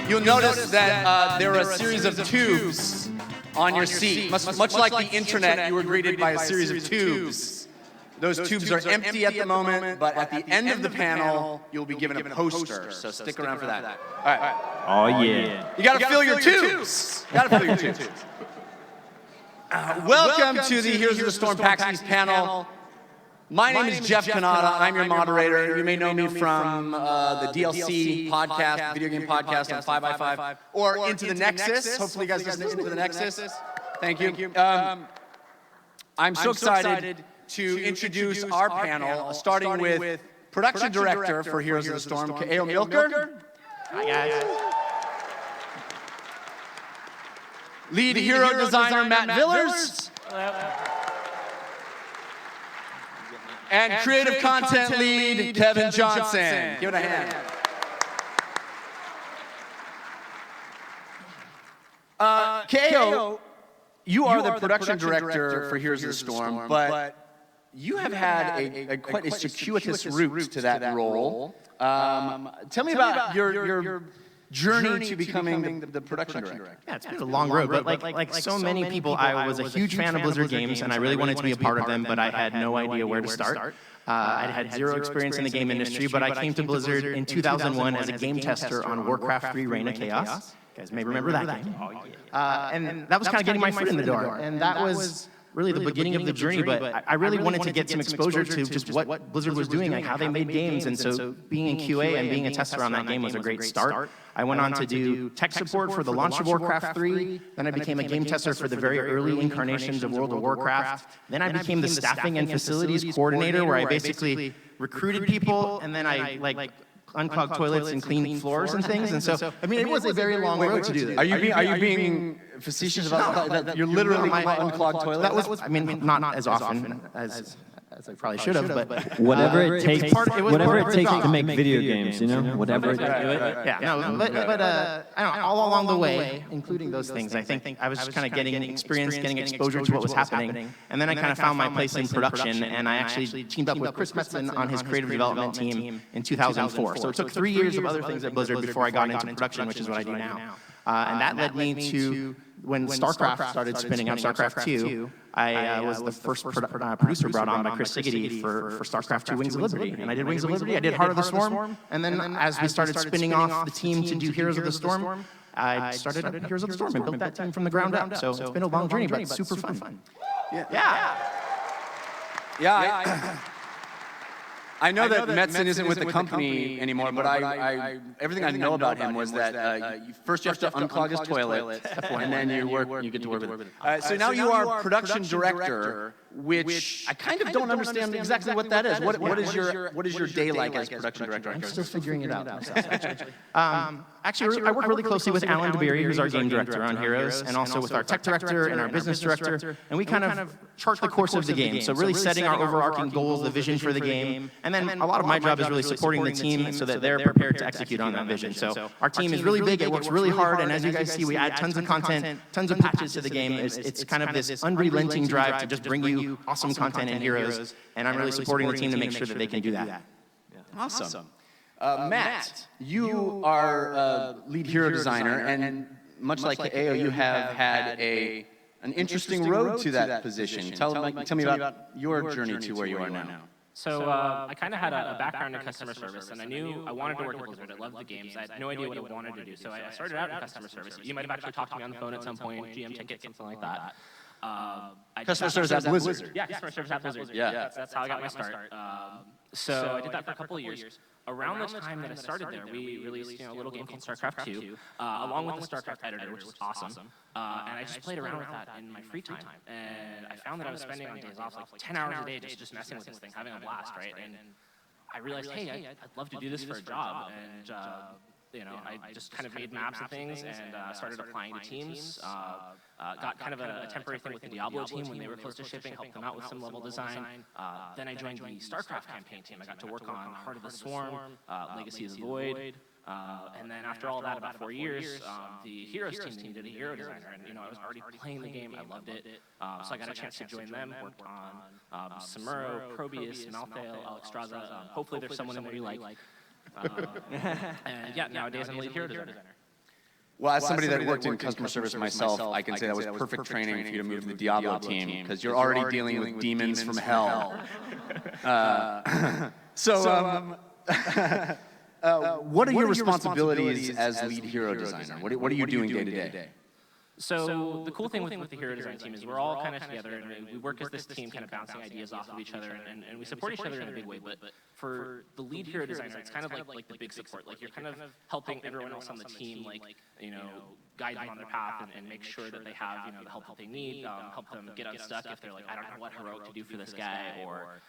you'll notice that there are a series of tubes on your seat. Much like the internet, you were greeted by a series of tubes. Those tubes are empty at the moment, but at the end of the panel, you'll be given a poster, so stick around for that. All right. Oh, yeah. You gotta fill your tubes. You gotta fill your tubes. Welcome to the Heroes of the Storm PAX East panel. My name is Jeff Kanata. I'm your moderator. You may know me from the DLC podcast, video game podcast on 5x5, or Into the Nexus. Hopefully you guys listen to Into the Nexus. Thank you. I'm so excited to introduce our panel, starting with production director for Heroes of the Storm, K.A.O. Milker. Hi, guys. Lead hero designer, Matt Villers. And creative content lead, Kevin Johnson. Give it a hand. K.A.O., you are the production director for Heroes of the Storm, but you have had quite a circuitous route to that role. Tell me about your journey to becoming the production director. Yeah, it's been a long road, but like so many people, I was a huge fan of Blizzard games, and I really wanted to be a part of them, but I had no idea where to start. I had zero experience in the game industry, but I came to Blizzard in 2001 as a game tester on Warcraft 3 Reign of Chaos. You guys may remember that game. And that was kind of getting my foot in the door, and that was really the beginning of the journey, but I really wanted to get some exposure to just what Blizzard was doing, like how they made games, and so being in QA and being a tester on that game was a great start. I went on to do tech support for the launch of Warcraft 3, then I became a game tester for the very early incarnations of World of Warcraft, then I became the staffing and facilities coordinator, where I basically recruited people, and then I unclog toilets and clean floors and things, and so, I mean, it was a very long road to do this. Are you being facetious about that? You're literally unclogged toilets? That was, I mean, not as often as I probably should have, but whatever it takes to make video games, you know, whatever it takes. Yeah, no, but I don't know, all along the way, including those things, I think I was just kind of getting experience, getting exposure to what was happening, and then I kind of found my place in production, and I actually teamed up with Chris Metzen on his creative development team in 2004. So it took 3 years of other things at Blizzard before I got into production, which is what I do now. And that led me to when StarCraft started spinning up, StarCraft 2, I was the first producer brought on by Chris Siggety for StarCraft 2 Wings of Liberty. And I did Wings of Liberty, I did Heart of the Storm, and then as we started spinning off the team to do Heroes of the Storm, I started up Heroes of the Storm and built that team from the ground up. So it's been a long journey, but it's super fun. Yeah. I know that Metzen isn't with the company anymore, but everything I know about him was that first you have to unclog his toilet, and then you get to work with it. So now you are production director, which I kind of don't understand exactly what that is. What is your day like as production director? I'm still figuring it out myself, actually. Actually, I work really closely with Alan DeBerry, who's our game director on Heroes, and also with our tech director and our business director, and we kind of chart the course of the game. So really setting our overarching goals, the vision for the game, and then a lot of my job is really supporting the team so that they're prepared to execute on that vision. So our team is really big, it works really hard, and as you guys see, we add tons of content, tons of patches to the game. It's kind of this unrelenting drive to just bring you awesome content in Heroes, and I'm really supporting the team to make sure that they can do that. Awesome. Matt, you are lead hero designer, and much like K.A.O., you have had an interesting road to that position. Tell me about your journey to where you are now. So I kind of had a background in customer service, and I knew I wanted to work at Blizzard. I loved the games. I had no idea what I wanted to do. So I started out in customer service. You might have actually talked to me on the phone at some point, GM tickets, something like that. Customer service at Blizzard. Yeah, customer service at Blizzard. Yeah. That's how I got my start. So I did that for a couple of years. Around the time that I started there, we released a little game called StarCraft 2, along with the StarCraft editor, which was awesome. And I just played around with that in my free time. And I found that I was spending on days off like 10 hours a day just messing with this thing, having a blast, right? And I realized, hey, I'd love to do this for a job. And I just kind of made maps and things and started applying to teams. Got kind of a temporary thing with the Diablo team when they were close to shipping, helped them out with some level design. Then I joined the StarCraft campaign team. I got to work on Heart of the Storm, Legacy of the Void. And then after all that, about 4 years, the Heroes team needed a hero designer. And I was already playing the game. I loved it. So I got a chance to join them, worked on Samuro, Probius, Malthael, Alexstrasza. Hopefully there's someone in there you like. And yeah, nowadays I'm a lead hero designer. Well, as somebody that worked in customer service myself, I can say that was perfect training for you to move to the Diablo team, because you're already dealing with demons from hell. What are your responsibilities as lead hero designer? What are you doing day to day? So the cool thing with the hero design team is we're all kind of together, and we work as this team, kind of bouncing ideas off of each other, and we support each other in a big way. But for the lead hero designer, it's kind of like the big support. Like, you're kind of helping everyone else on the team, like, guide them on their path and make sure that they have, the help that they need, help them get unstuck if they're like, I don't know what heroic to do for this guy, or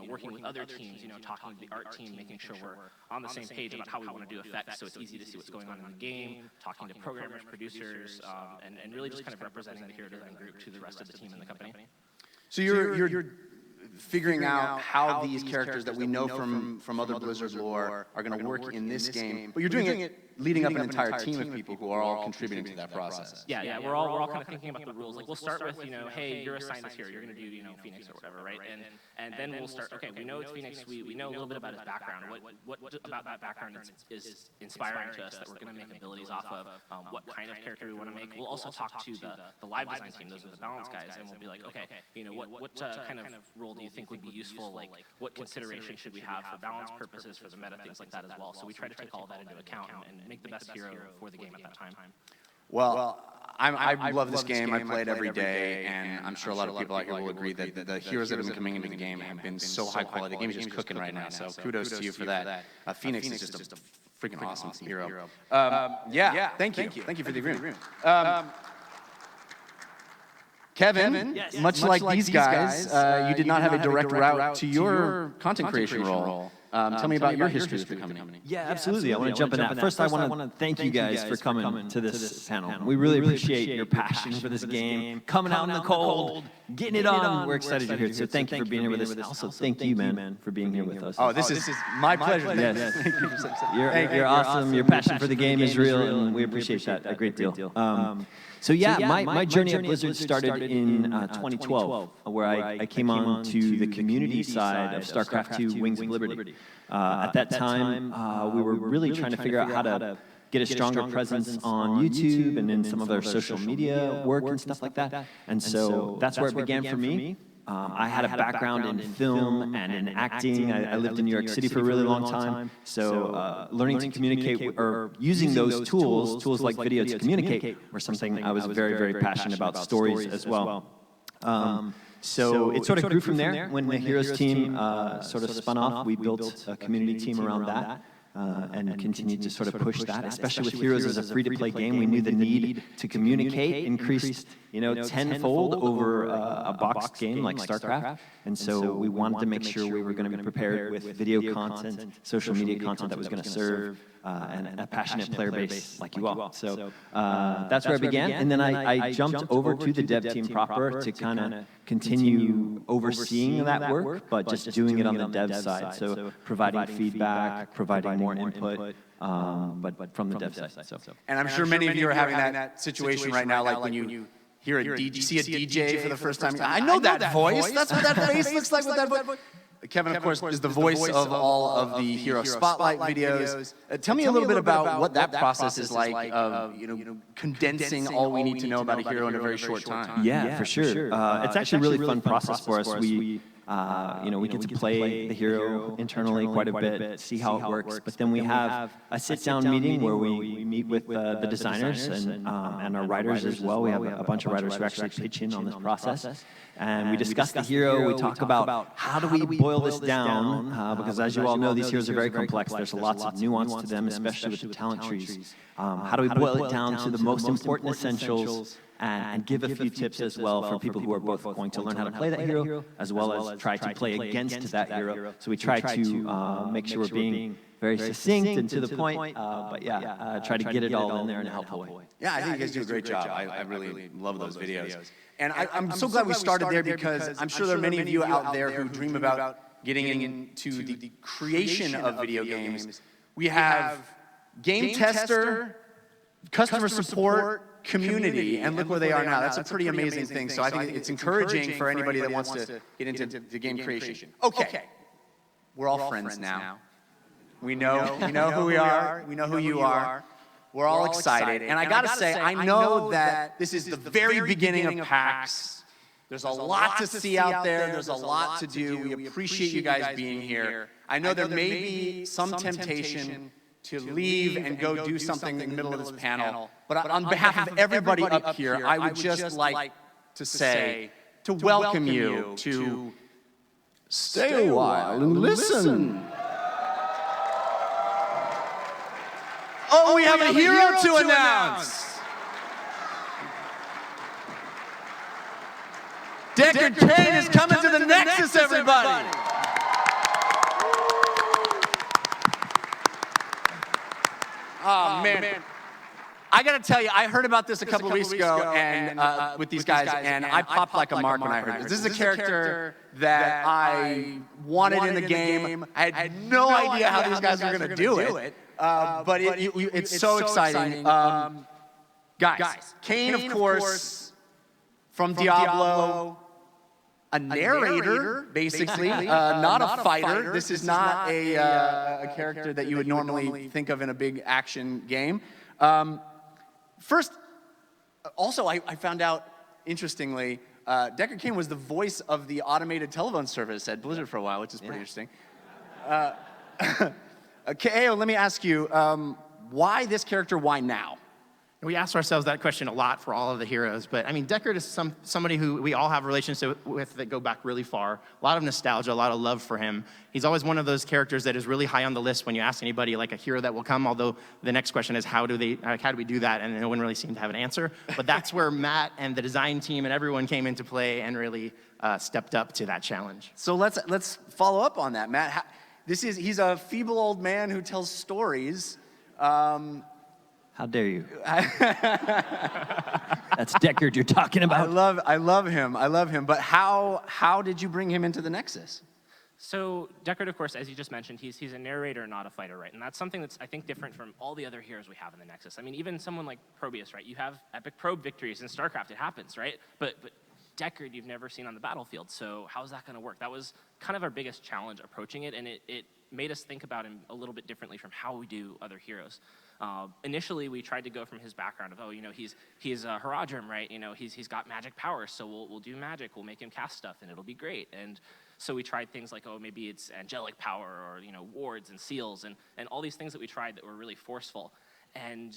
working with other teams, talking to the art team, making sure we're on the same page about how we want to do effects so it's easy to see what's going on in the game, talking to programmers, producers, and really just kind of representing the hero design group to the rest of the team in the company. So you're figuring out how these characters that we know from other Blizzard lore are going to work in this game, but you're doing it leading up an entire team of people who are all contributing to that process. Yeah, we're all kind of thinking about the rules. Like, we'll start with, hey, you're assigned this hero, you're going to do, Phoenix or whatever, right? And then we'll start, okay, we know it's Phoenix, we know a little bit about his background. What about that background is inspiring to us that we're going to make abilities off of? What kind of character we want to make? We'll also talk to the live design team, those are the balance guys, and we'll be like, okay, what kind of role do you think would be useful? Like, what consideration should we have for balance purposes, for the meta, things like that as well? So we try to take all that into account and make the best hero for the game at that time. Well, I love this game. I play it every day, and I'm sure a lot of people out here will agree that the heroes that have been coming into the game have been so high quality. The game is just cooking right now, so kudos to you for that. Phoenix is just a freaking awesome hero. Thank you. Thank you for the agreement. Kevin, much like these guys, you did not have a direct route to your content creation role. Tell me about your history with the company. Yeah, absolutely. I want to jump in that. First, I want to thank you guys for coming to this panel. We really appreciate your passion for this game, coming out in the cold, getting it on. We're excited you're here. So thank you for being here with us. Also, thank you, man, for being here with us. Oh, this is my pleasure. Yes. You're awesome. Your passion for the game is real, and we appreciate that a great deal. So my journey at Blizzard started in 2012, where I came on to the community side of StarCraft II: Wings of Liberty. At that time, we were really trying to figure out how to get a stronger presence on YouTube and in some of our social media work and stuff like that. And so that's where it began for me. I had a background in film and in acting. I lived in New York City for a really long time. So learning to communicate or using those tools like video to communicate, were something I was very, very passionate about, stories as well. So it sort of grew from there. When the Heroes team sort of spun off, we built a community team around that. And continued to sort of push that, especially with Heroes as a free-to-play game. We knew the need to communicate increased, tenfold over a boxed game like StarCraft. And so we wanted to make sure we were going to be prepared with video content, social media content that was going to serve and a passionate player base like you all. So that's where I began. And then I jumped over to the dev team proper to kind of continue overseeing that work, but just doing it on the dev side. So providing feedback, providing more input, but from the dev side. And I'm sure many of you are having that situation right now, like when you hear see a DJ for the first time. I know that voice. That's what that face looks like with that voice. Kevin, of course, is the voice of all of the Hero Spotlight videos. Tell me a little bit about what that process is like of condensing all we need to know about a hero in a very short time. Yeah, for sure. It's actually a really fun process for us. We get to play the hero internally quite a bit, see how it works, but then we have a sit-down meeting where we meet with the designers and our writers as well. We have a bunch of writers who actually pitch in on this process. And we discuss the hero, we talk about how do we boil this down, because as you all know, these heroes are very complex. There's lots of nuance to them, especially with the talent trees. How do we boil it down to the most important essentials and give a few tips as well for people who are both going to learn how to play that hero, as well as try to play against that hero. So we try to make sure we're being very succinct and to the point, but try to get it all in there in a helpful way. Yeah, I think you guys do a great job. I really love those videos. And I'm so glad we started there because I'm sure there are many of you out there who dream about getting into the creation of video games. We have game tester, customer support, community, and look where they are now. That's a pretty amazing thing. So I think it's encouraging for anybody that wants to get into the game creation. Okay, we're all friends now. We know who we are. We know who you are. We're all excited. And I gotta say, I know that this is the very beginning of PAX. There's a lot to see out there. There's a lot to do. We appreciate you guys being here. I know there may be some temptation to leave and go do something in the middle of this panel. But on behalf of everybody up here, I would just like to say, to welcome you to stay a while and listen. Oh, we have a hero to announce! Deckard Cain is coming to the Nexus, everybody! Oh, man. I gotta tell you, I heard about this a couple of weeks ago and with these guys, and I popped like a mark when I heard this. This is a character that I wanted in the game. I had no idea how these guys were gonna do it, but it's so exciting. Guys, Cain, of course, from Diablo, a narrator, basically, not a fighter. This is not a character that you would normally think of in a big action game. First, also, I found out, interestingly, Deckard Cain was the voice of the automated telephone service at Blizzard for a while, which is pretty interesting. K.A.O., let me ask you, why this character, why now? We asked ourselves that question a lot for all of the heroes, but I mean, Deckard is somebody who we all have relationships with that go back really far. A lot of nostalgia, a lot of love for him. He's always one of those characters that is really high on the list when you ask anybody, like a hero that will come, although the next question is how do we do that, and no one really seemed to have an answer. But that's where Matt and the design team and everyone came into play and really stepped up to that challenge. So let's follow up on that, Matt. He's a feeble old man who tells stories. How dare you? That's Deckard you're talking about. I love him. But how did you bring him into the Nexus? So Deckard, of course, as you just mentioned, he's a narrator, not a fighter, right? And that's something that's, I think, different from all the other heroes we have in the Nexus. I mean, even someone like Probius, right? You have epic probe victories in StarCraft, it happens, right? But Deckard you've never seen on the battlefield, so how's that going to work? That was kind of our biggest challenge approaching it, and it made us think about him a little bit differently from how we do other heroes. Initially, we tried to go from his background of, he's a Haradrim, right? He's got magic powers, so we'll do magic, we'll make him cast stuff, and it'll be great. And so we tried things like, maybe it's angelic power, or wards and seals, and all these things that we tried that were really forceful. And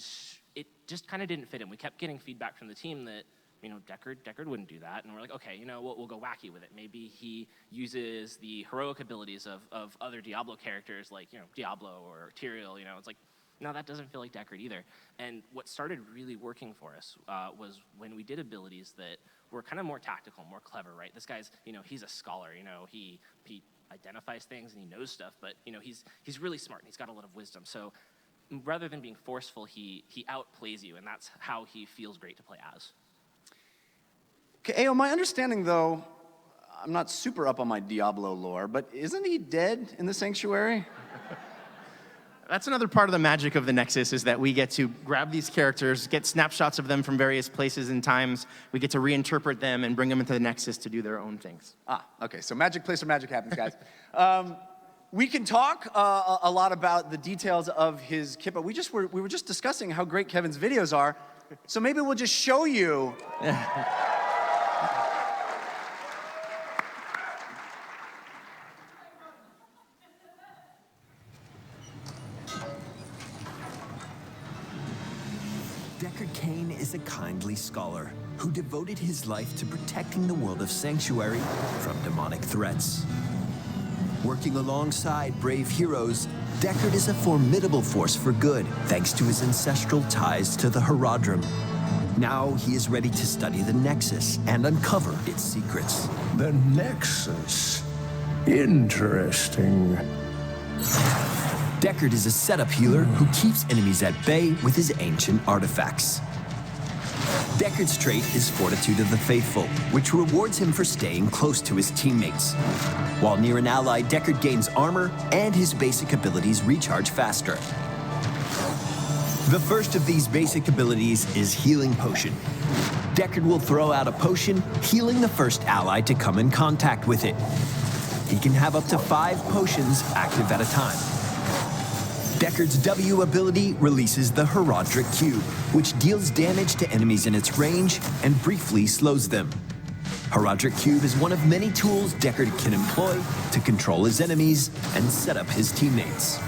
it just kind of didn't fit him. We kept getting feedback from the team that, Deckard wouldn't do that. And we're like, okay, we'll go wacky with it. Maybe he uses the heroic abilities of other Diablo characters like, Diablo or Tyrael, it's like, no, that doesn't feel like Deckard either. And what started really working for us was when we did abilities that were kind of more tactical, more clever, right? This guy's, he's a scholar, he identifies things and he knows stuff, but, he's really smart and he's got a lot of wisdom. So rather than being forceful, he outplays you, and that's how he feels great to play as. Okay, my understanding, though, I'm not super up on my Diablo lore, but isn't he dead in the Sanctuary? That's another part of the magic of the Nexus, is that we get to grab these characters, get snapshots of them from various places and times. We get to reinterpret them and bring them into the Nexus to do their own things. Okay, so magic place where magic happens, guys. We can talk a lot about the details of his kit, but we were just discussing how great Kevin's videos are, so maybe we'll just show you. Deckard Cain is a kindly scholar who devoted his life to protecting the world of Sanctuary from demonic threats. Working alongside brave heroes, Deckard is a formidable force for good, thanks to his ancestral ties to the Haradrim. Now he is ready to study the Nexus and uncover its secrets. The Nexus? Interesting. Deckard is a setup healer who keeps enemies at bay with his ancient artifacts. Deckard's trait is Fortitude of the Faithful, which rewards him for staying close to his teammates. While near an ally, Deckard gains armor, and his basic abilities recharge faster. The first of these basic abilities is Healing Potion. Deckard will throw out a potion, healing the first ally to come in contact with it. He can have up to 5 potions active at a time. Deckard Deckard's W ability releases the Herodric Cube, which deals damage to enemies in its range and briefly slows them. Herodric Cube is one of many tools Deckard can employ to control his enemies and set up his teammates.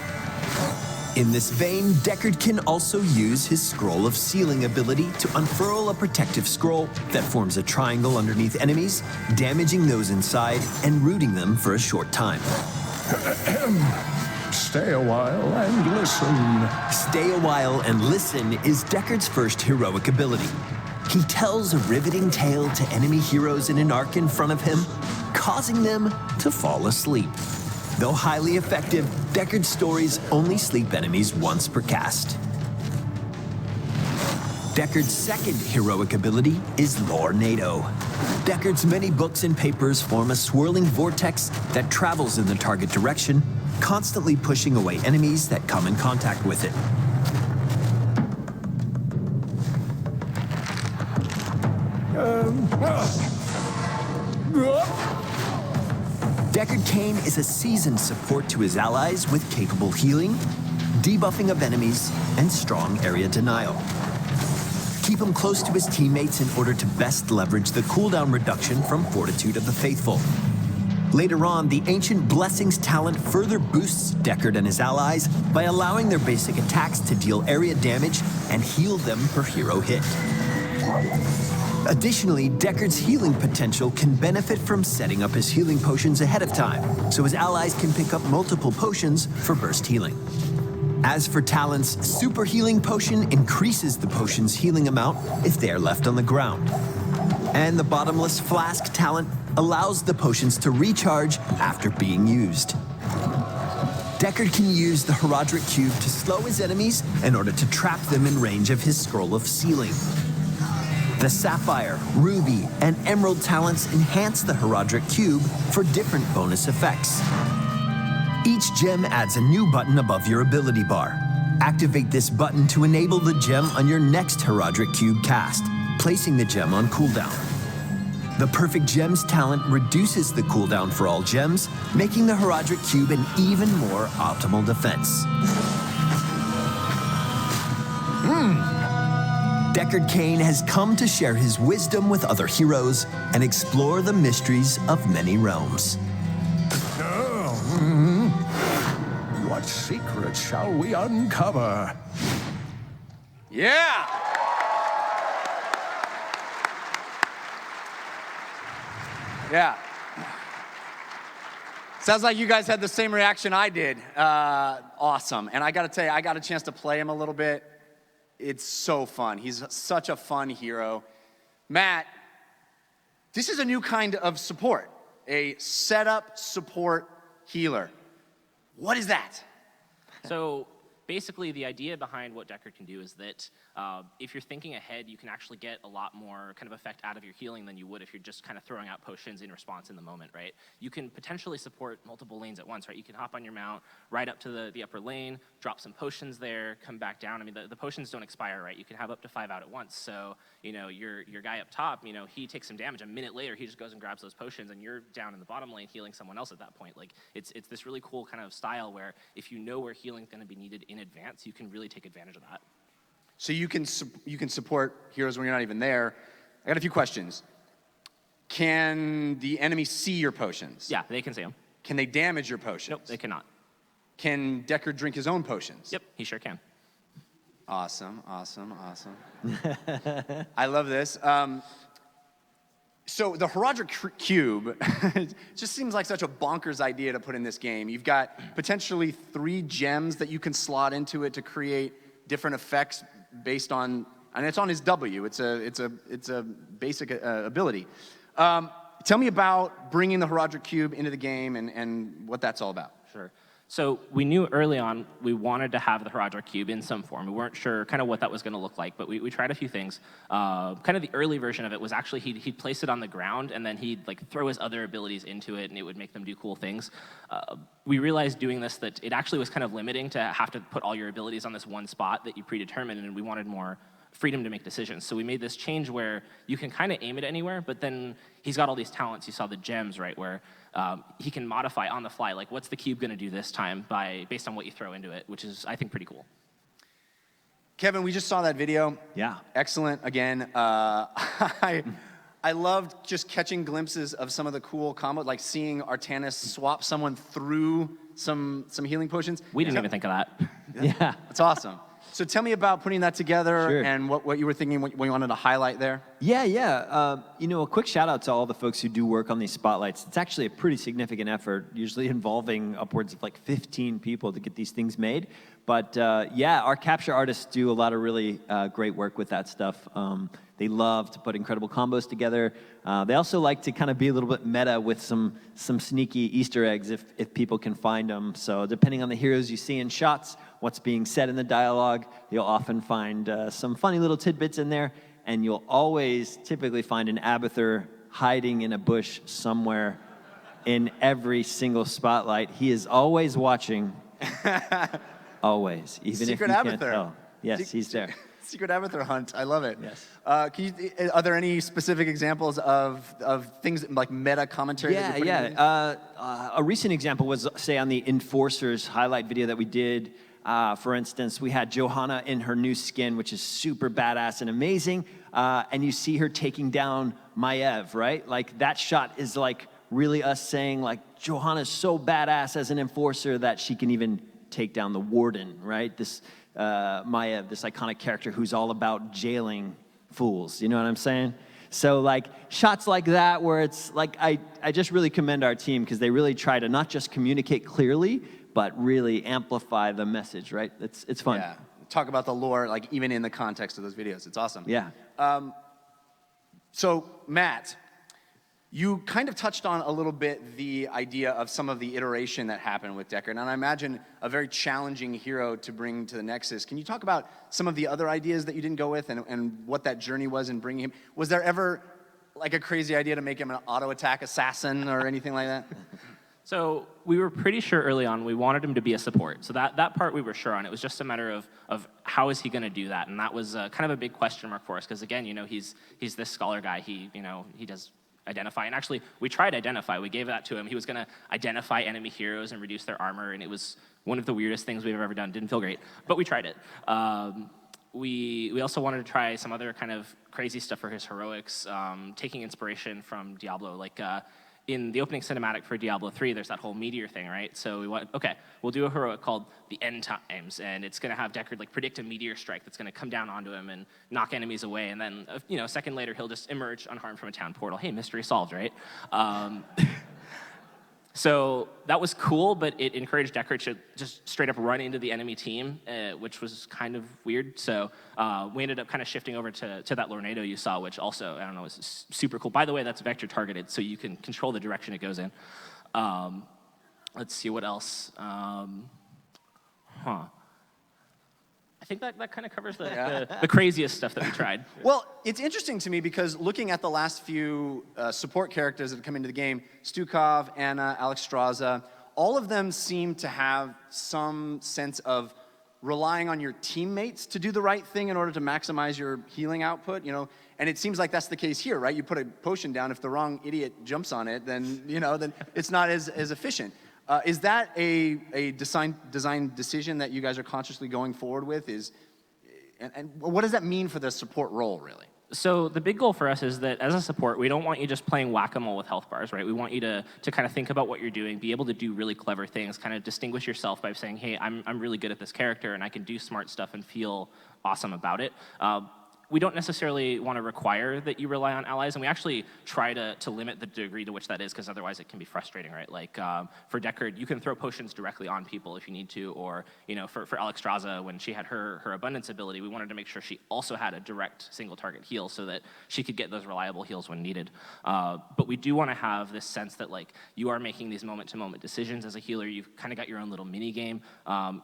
In this vein, Deckard can also use his Scroll of Sealing ability to unfurl a protective scroll that forms a triangle underneath enemies, damaging those inside and rooting them for a short time. Stay a while and listen. Stay a while and listen is Deckard's first heroic ability. He tells a riveting tale to enemy heroes in an arc in front of him, causing them to fall asleep. Though highly effective, Deckard's stories only sleep enemies once per cast. Deckard's second heroic ability is Lornado. Deckard's many books and papers form a swirling vortex that travels in the target direction, constantly pushing away enemies that come in contact with it. Deckard Cain is a seasoned support to his allies with capable healing, debuffing of enemies, and strong area denial. Keep him close to his teammates in order to best leverage the cooldown reduction from Fortitude of the Faithful. Later on, the Ancient Blessings talent further boosts Deckard and his allies by allowing their basic attacks to deal area damage and heal them per hero hit. Additionally, Deckard's healing potential can benefit from setting up his healing potions ahead of time, so his allies can pick up multiple potions for burst healing. As for talents, Super Healing Potion increases the potion's healing amount if they are left on the ground. And the Bottomless Flask talent allows the potions to recharge after being used. Deckard can use the Herodric Cube to slow his enemies in order to trap them in range of his Scroll of Sealing. The Sapphire, Ruby, and Emerald talents enhance the Herodric Cube for different bonus effects. Each gem adds a new button above your ability bar. Activate this button to enable the gem on your next Herodric Cube cast, placing the gem on cooldown. The Perfect Gems talent reduces the cooldown for all gems, making the Herodric Cube an even more optimal defense. Deckard Cain has come to share his wisdom with other heroes and explore the mysteries of many realms. What secrets shall we uncover? Yeah! Yeah. Sounds like you guys had the same reaction I did. Awesome. And I gotta tell you, I got a chance to play him a little bit. It's so fun. He's such a fun hero. Matt, this is a new kind of support, a setup support healer. What is that? So basically, the idea behind what Deckard can do is that if you're thinking ahead, you can actually get a lot more kind of effect out of your healing than you would if you're just kind of throwing out potions in response in the moment, right? You can potentially support multiple lanes at once, right? You can hop on your mount, right up to the upper lane, drop some potions there, come back down. I mean, the potions don't expire, right? You can have up to 5 out at once. So, you know, your guy up top, you know, he takes some damage. A minute later, he just goes and grabs those potions, and you're down in the bottom lane healing someone else at that point. Like, it's this really cool kind of style where if you know where healing's going to be needed in advance, you can really take advantage of that. So you can support heroes when you're not even there. I got a few questions. Can the enemy see your potions? Yeah, they can see them. Can they damage your potions? Nope, they cannot. Can Deckard drink his own potions? Yep, he sure can. Awesome. I love this. So the Herodric Cube just seems like such a bonkers idea to put in this game. You've got potentially 3 gems that you can slot into it to create different effects based on, and it's on his W. It's a basic ability. Tell me about bringing the Herodric Cube into the game and what that's all about. Sure. So we knew early on we wanted to have the Herodric Cube in some form. We weren't sure kind of what that was going to look like, but we tried a few things. Kind of the early version of it was actually he'd place it on the ground, and then he'd like throw his other abilities into it, and it would make them do cool things. We realized doing this that it actually was kind of limiting to have to put all your abilities on this one spot that you predetermined, and we wanted more freedom to make decisions. So we made this change where you can kind of aim it anywhere, but then he's got all these talents. You saw the gems, right, where he can modify on the fly, like what's the cube going to do this time based on what you throw into it, which is, I think, pretty cool. Kevin, we just saw that video. Yeah. Excellent. Again, I loved just catching glimpses of some of the cool combos, like seeing Artanis swap someone through some healing potions. We didn't even think of that. Yeah. That's awesome. So tell me about putting that together Sure. and what you were thinking, what you wanted to highlight there. Yeah. A quick shout out to all the folks who do work on these spotlights. It's actually a pretty significant effort, usually involving upwards of like 15 people to get these things made. But our capture artists do a lot of really great work with that stuff. They love to put incredible combos together. They also like to kind of be a little bit meta with some sneaky Easter eggs if people can find them. So depending on the heroes you see in shots, what's being said in the dialogue, you'll often find some funny little tidbits in there, and you'll always typically find an Abathur hiding in a bush somewhere in every single spotlight. He is always watching, always, even Secret if you Abathur. can't tell. Yes, he's there. Secret Abathur hunt. I love it. Yes. Are there any specific examples of things like meta commentary? that you're putting in? A recent example was, say, on the Enforcers highlight video that we did. For instance, we had Johanna in her new skin, which is super badass and amazing. And you see her taking down Maiev, right? Like, that shot is like really us saying, like, Johanna's so badass as an Enforcer that she can even take down the Warden, right? This Maiev, this iconic character who's all about jailing fools. You know what I'm saying? So, like, shots like that where it's like, I just really commend our team because they really try to not just communicate clearly, but really amplify the message, right? It's fun. Yeah. Talk about the lore, like even in the context of those videos. It's awesome. Yeah. So, Matt, you kind of touched on a little bit the idea of some of the iteration that happened with Deckard, and I imagine a very challenging hero to bring to the Nexus. Can you talk about some of the other ideas that you didn't go with and what that journey was in bringing him? Was there ever like a crazy idea to make him an auto-attack assassin or anything like that? So we were pretty sure early on we wanted him to be a support. So that part we were sure on. It was just a matter of how is he going to do that, and that was kind of a big question mark for us because again, he's this scholar guy. He does identify, and actually we tried identify. We gave that to him. He was going to identify enemy heroes and reduce their armor, and it was one of the weirdest things we've ever done. Didn't feel great, but we tried it. We also wanted to try some other kind of crazy stuff for his heroics, taking inspiration from Diablo, like. In the opening cinematic for Diablo 3, there's that whole meteor thing, right? So we went, okay, we'll do a heroic called the End Times, and it's going to have Deckard like predict a meteor strike that's going to come down onto him and knock enemies away, and then a second later he'll just emerge unharmed from a town portal. Hey, mystery solved, right? So that was cool, but it encouraged Deckard to just straight up run into the enemy team, which was kind of weird. So we ended up kind of shifting over to that Lornado you saw, which also, I don't know, is super cool. By the way, that's vector targeted, so you can control the direction it goes in. Let's see, what else? I think that kind of covers the craziest stuff that we tried. Well, it's interesting to me because looking at the last few support characters that have come into the game, Stukov, Anna, Alexstrasza, all of them seem to have some sense of relying on your teammates to do the right thing in order to maximize your healing output, and it seems like that's the case here, right? You put a potion down, if the wrong idiot jumps on it, then it's not as efficient. Is that a design decision that you guys are consciously going forward with? And what does that mean for the support role, really? So the big goal for us is that as a support, we don't want you just playing whack-a-mole with health bars, right? We want you to kind of think about what you're doing, be able to do really clever things, kind of distinguish yourself by saying, hey, I'm really good at this character and I can do smart stuff and feel awesome about it. We don't necessarily want to require that you rely on allies, and we actually try to limit the degree to which that is, because otherwise it can be frustrating, right? Like for Deckard, you can throw potions directly on people if you need to, or for Alexstrasza, when she had her abundance ability, we wanted to make sure she also had a direct single target heal so that she could get those reliable heals when needed. But we do want to have this sense that like you are making these moment-to-moment decisions as a healer. You've kind of got your own little mini game.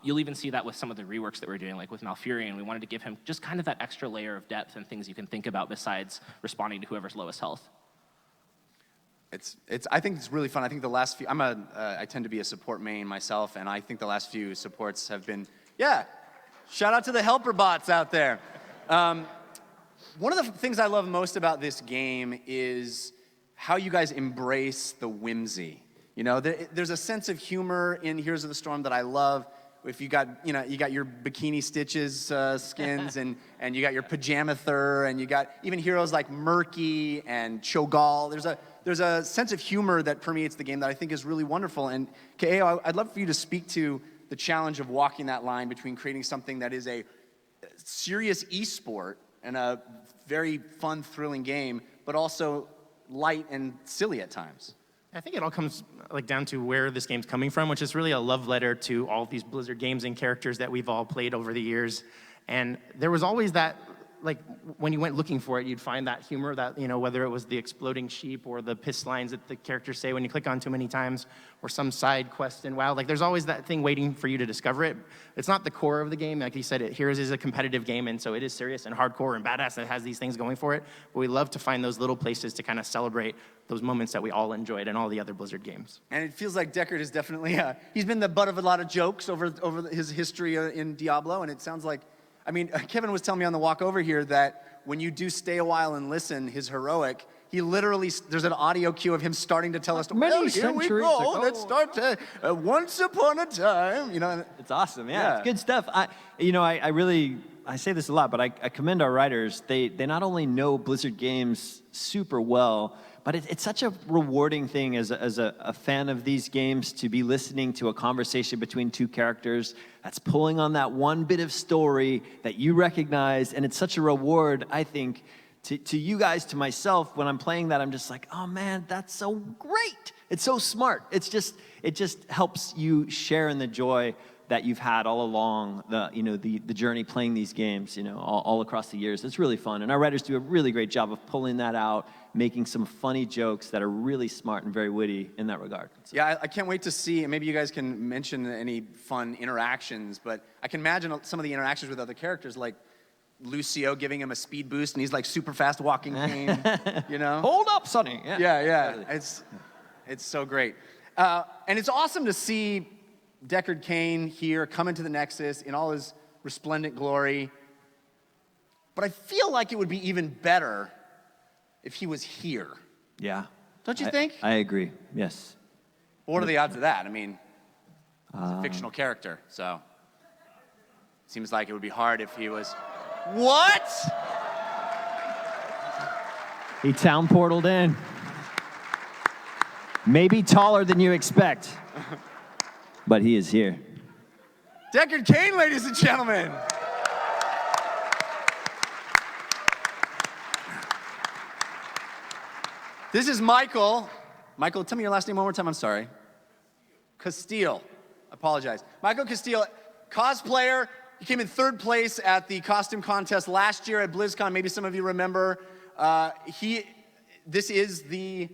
You'll even see that with some of the reworks that we're doing, like with Malfurion. We wanted to give him just kind of that extra layer of depth and things you can think about besides responding to whoever's lowest health. I think it's really fun. I think the last few, I tend to be a support main myself, and I think the last few supports have been, shout out to the helper bots out there. One of the things I love most about this game is how you guys embrace the whimsy. You know, there's a sense of humor in Heroes of the Storm that I love. If you got, you got your Bikini Stitches skins, and you got your Pajama Thur, and you got even heroes like Murky and Cho'Gall. There's a sense of humor that permeates the game that I think is really wonderful. And K'eo, I'd love for you to speak to the challenge of walking that line between creating something that is a serious esport and a very fun, thrilling game, but also light and silly at times. I think it all comes down to where this game's coming from, which is really a love letter to all of these Blizzard games and characters that we've all played over the years. And there was always that, when you went looking for it, you'd find that humor, that, whether it was the exploding sheep or the piss lines that the characters say when you click on too many times, or some side quest in WoW. There's always that thing waiting for you to discover it. It's not the core of the game. Like you said, Heroes is a competitive game, and so it is serious and hardcore and badass, and it has these things going for it. But we love to find those little places to kind of celebrate those moments that we all enjoyed in all the other Blizzard games. And it feels like Deckard is definitely, he's been the butt of a lot of jokes over his history in Diablo, and it sounds like, Kevin was telling me on the walk over here that when you do stay a while and listen, his heroic, he literally, there's an audio cue of him starting to tell us, well, here we go, let's start to, once upon a time, It's awesome, yeah. It's good stuff. I say this a lot, but I commend our writers. They not only know Blizzard games super well, but it's such a rewarding thing as a fan of these games to be listening to a conversation between two characters that's pulling on that one bit of story that you recognize, and it's such a reward, I think, to you guys, to myself. When I'm playing that, I'm just like, oh man, that's so great. It's so smart. It just helps you share in the joy that you've had all along the journey playing these games, all across the years. It's really fun, and our writers do a really great job of pulling that out, making some funny jokes that are really smart and very witty in that regard. So. Yeah, I can't wait to see, and maybe you guys can mention any fun interactions, but I can imagine some of the interactions with other characters, like Lucio giving him a speed boost, and he's like super fast walking Cain, Hold up, Sonny. Yeah. It's so great. And it's awesome to see Deckard Cain here come into the Nexus in all his resplendent glory. But I feel like it would be even better if he was here. Yeah. Don't you think? I agree, yes. What are the odds of that? He's a fictional character, so it seems like it would be hard if he was... What? He town portaled in. Maybe taller than you expect, but he is here. Deckard Cain, ladies and gentlemen. This is Michael. Michael, tell me your last name one more time. I'm sorry. Castile. I apologize. Michael Castile, cosplayer. He came in third place at the costume contest last year at BlizzCon. Maybe some of you remember. This is the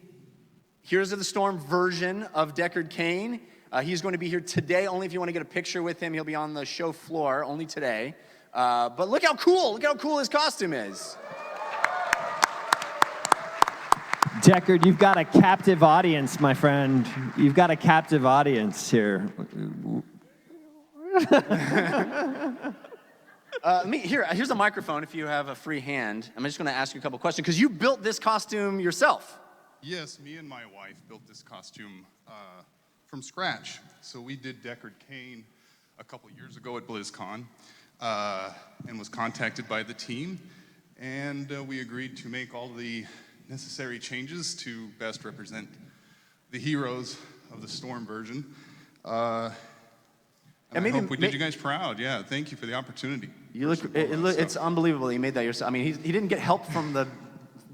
Heroes of the Storm version of Deckard Cain. He's going to be here today. Only if you want to get a picture with him. He'll be on the show floor only today. But look how cool his costume is. Deckard, you've got a captive audience, my friend. You've got a captive audience here. Here's a microphone if you have a free hand. I'm just going to ask you a couple questions, because you built this costume yourself. Yes, me and my wife built this costume from scratch. So we did Deckard Cain a couple years ago at BlizzCon and was contacted by the team, and we agreed to make all the necessary changes to best represent the Heroes of the Storm version. And I hope we did you guys proud. Yeah, thank you for the opportunity. It's unbelievable you made that yourself. He didn't get help from the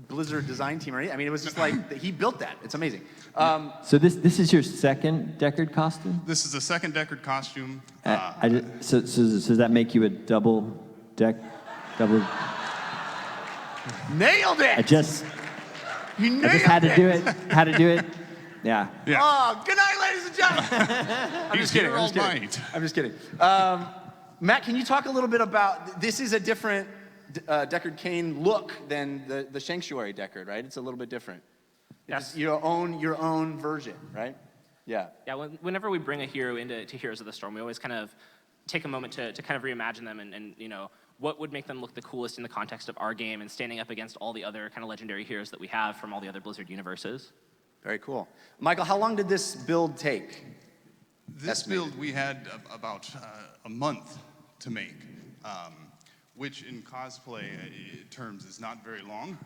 Blizzard design team or anything. It was just like he built that. It's amazing. So this is your second Deckard costume? This is the second Deckard costume. So does that make you a double? Nailed it! I just had to do it. Yeah. Oh, good night, ladies and gentlemen. I'm just kidding. Matt, can you talk a little bit about, this is a different Deckard Cain look than the Sanctuary Deckard, right? It's a little bit different. Yes. It's your own version, right? Yeah. Yeah, whenever we bring a hero into Heroes of the Storm, we always kind of take a moment to kind of reimagine them and what would make them look the coolest in the context of our game and standing up against all the other kind of legendary heroes that we have from all the other Blizzard universes. Very cool. Michael, how long did this build take? This build we had about a month to make, which in cosplay terms is not very long.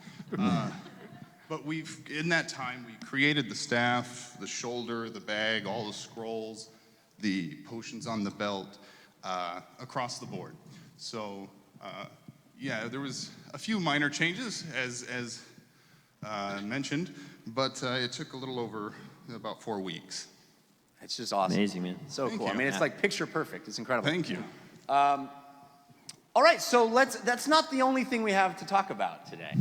But in that time, we created the staff, the shoulder, the bag, all the scrolls, the potions on the belt, across the board. So, yeah, there was a few minor changes, as mentioned, but it took a little over about 4 weeks. It's just awesome. Amazing, man. So Thank cool. you. I mean, it's Yeah. like picture perfect. It's incredible. Thank you. All right, so that's not the only thing we have to talk about today.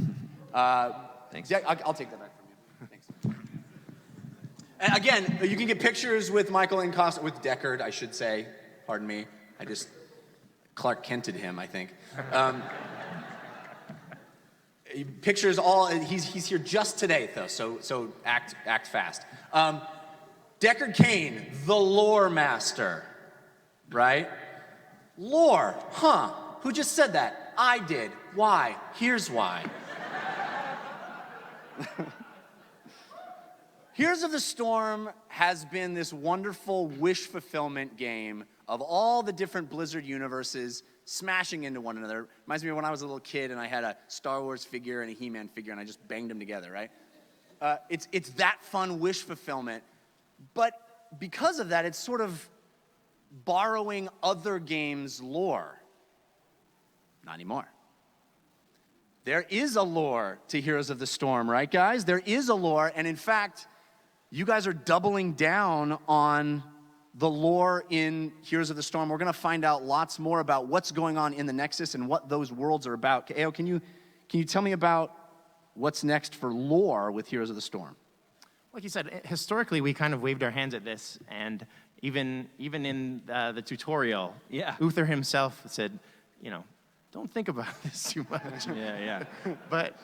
Thanks. Yeah, I'll take that back from you. Thanks. And again, you can get pictures with Michael in costume, with Deckard, I should say. Pardon me. I just Clark Kented him, I think. Pictures all. He's here just today, though. So act fast. Deckard Cain, the lore master, right? Lore, huh? Who just said that? I did. Why? Here's why. Heroes of the Storm has been this wonderful wish fulfillment game of all the different Blizzard universes smashing into one another. Reminds me of when I was a little kid and I had a Star Wars figure and a He-Man figure and I just banged them together, right? It's that fun wish fulfillment. But because of that, it's sort of borrowing other games' lore. Not anymore. There is a lore to Heroes of the Storm, right, guys? There is a lore, and in fact, you guys are doubling down on the lore in Heroes of the Storm. We're going to find out lots more about what's going on in the Nexus and what those worlds are about. Ao, can you tell me about what's next for lore with Heroes of the Storm? Like you said, historically, we kind of waved our hands at this, and even in the tutorial, Uther himself said, don't think about this too much. Yeah. But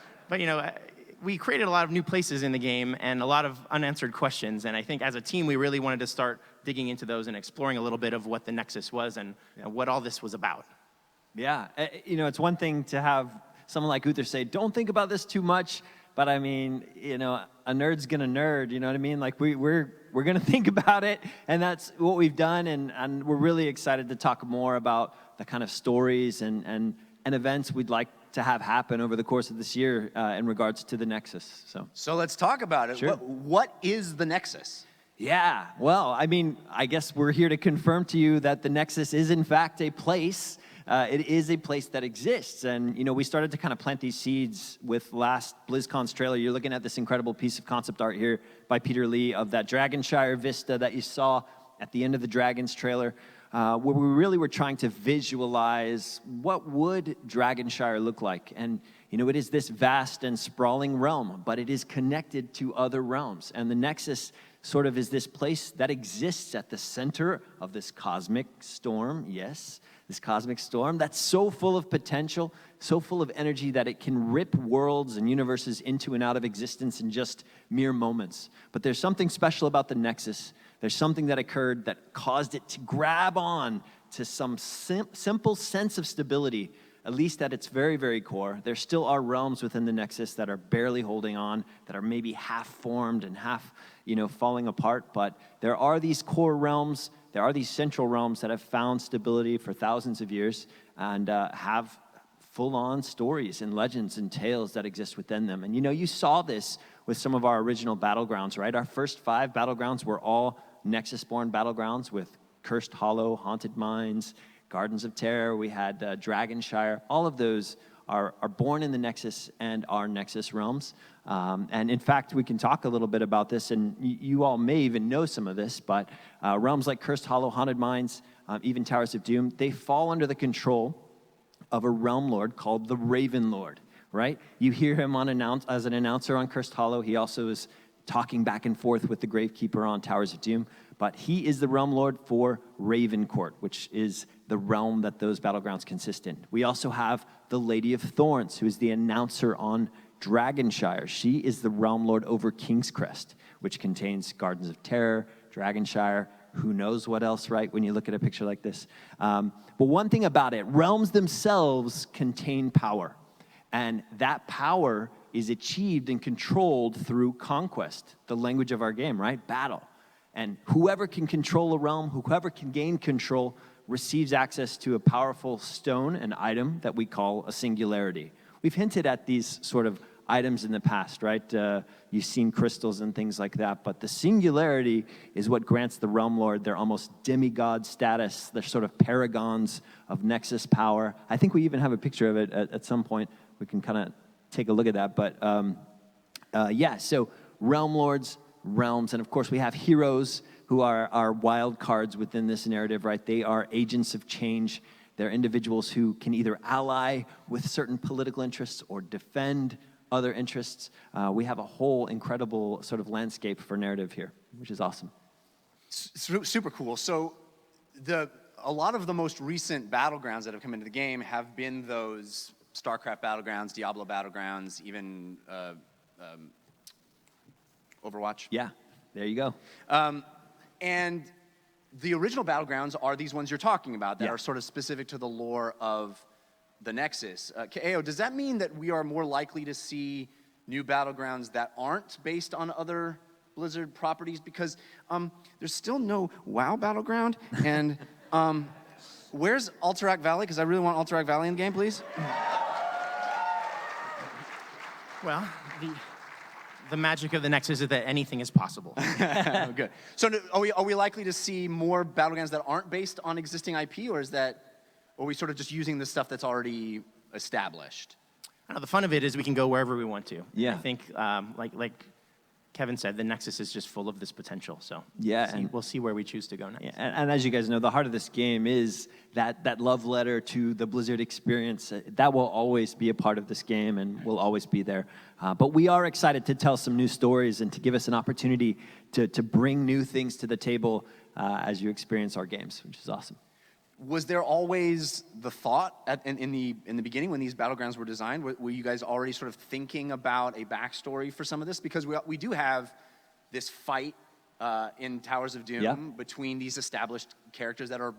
we created a lot of new places in the game and a lot of unanswered questions, and I think as a team, we really wanted to start digging into those and exploring a little bit of what the Nexus was and what all this was about. Yeah, it's one thing to have someone like Uther say, don't think about this too much, but I mean, a nerd's gonna nerd, you know what I mean? Like we're gonna think about it, and that's what we've done, and we're really excited to talk more about the kind of stories and events we'd like to have happen over the course of this year in regards to the Nexus. So let's talk about it. Sure. What is the Nexus? Yeah, well, I mean, I guess we're here to confirm to you that the Nexus is in fact a place. It is a place that exists, and we started to kind of plant these seeds with last BlizzCon's trailer. You're looking at this incredible piece of concept art here by Peter Lee of that Dragonshire vista that you saw at the end of the Dragons trailer, where we really were trying to visualize what would Dragonshire look like. And it is this vast and sprawling realm, but it is connected to other realms, and the Nexus sort of is this place that exists at the center of this cosmic storm. Yes, this cosmic storm that's so full of potential, so full of energy that it can rip worlds and universes into and out of existence in just mere moments. But there's something special about the Nexus. There's something that occurred that caused it to grab on to some simple sense of stability, at least at its very, very core. There still are realms within the Nexus that are barely holding on, that are maybe half formed and half, falling apart. But there are these core realms, there are these central realms that have found stability for thousands of years and have full-on stories and legends and tales that exist within them. And you saw this with some of our original battlegrounds, right? Our first 5 battlegrounds were all Nexus-born battlegrounds with Cursed Hollow, Haunted Mines, Gardens of Terror. We had Dragonshire. All of those are born in the Nexus and are Nexus realms. And in fact, we can talk a little bit about this, and you all may even know some of this, but realms like Cursed Hollow, Haunted Mines, even Towers of Doom, they fall under the control of a realm lord called the Raven Lord, right? You hear him as an announcer on Cursed Hollow. He also is talking back and forth with the Gravekeeper on Towers of Doom. But he is the realm lord for Ravencourt, which is the realm that those battlegrounds consist in. We also have the Lady of Thorns, who is the announcer on Dragonshire. She is the realm lord over King's Crest, which contains Gardens of Terror, Dragonshire, who knows what else, right, when you look at a picture like this. But one thing about it, realms themselves contain power. And that power is achieved and controlled through conquest, the language of our game, right? Battle. And whoever can control a realm, whoever can gain control, receives access to a powerful stone, an item that we call a singularity. We've hinted at these sort of items in the past, right? You've seen crystals and things like that, but the singularity is what grants the Realm Lord their almost demigod status. They're sort of paragons of Nexus power. I think we even have a picture of it at some point. We can kind of take a look at that, but so Realm Lords, realms, and of course we have heroes who are wild cards within this narrative, right? They are agents of change. They're individuals who can either ally with certain political interests or defend other interests. We have a whole incredible sort of landscape for narrative here, which is awesome. Super cool. So a lot of the most recent battlegrounds that have come into the game have been those StarCraft battlegrounds, Diablo battlegrounds, even Overwatch. Yeah, there you go. And the original battlegrounds are these ones you're talking about that Yeah. are sort of specific to the lore of the Nexus. Ao, does that mean that we are more likely to see new battlegrounds that aren't based on other Blizzard properties? Because there's still no WoW battleground, and where's Alterac Valley? Because I really want Alterac Valley in the game, please. Well, the magic of the Nexus is that anything is possible. Oh, good. So are we likely to see more battlegrounds that aren't based on existing IP, or are we sort of just using the stuff that's already established? I don't know, the fun of it is we can go wherever we want to. Yeah. I think, like Kevin said, the Nexus is just full of this potential. So Yeah, we'll see where we choose to go next. Yeah, and as you guys know, the heart of this game is that love letter to the Blizzard experience. That will always be a part of this game and will always be there. But we are excited to tell some new stories and to give us an opportunity to bring new things to the table as you experience our games, which is awesome. Was there always the thought in the beginning when these battlegrounds were designed? Were you guys already sort of thinking about a backstory for some of this? Because we do have this fight in Towers of Doom between these established characters that are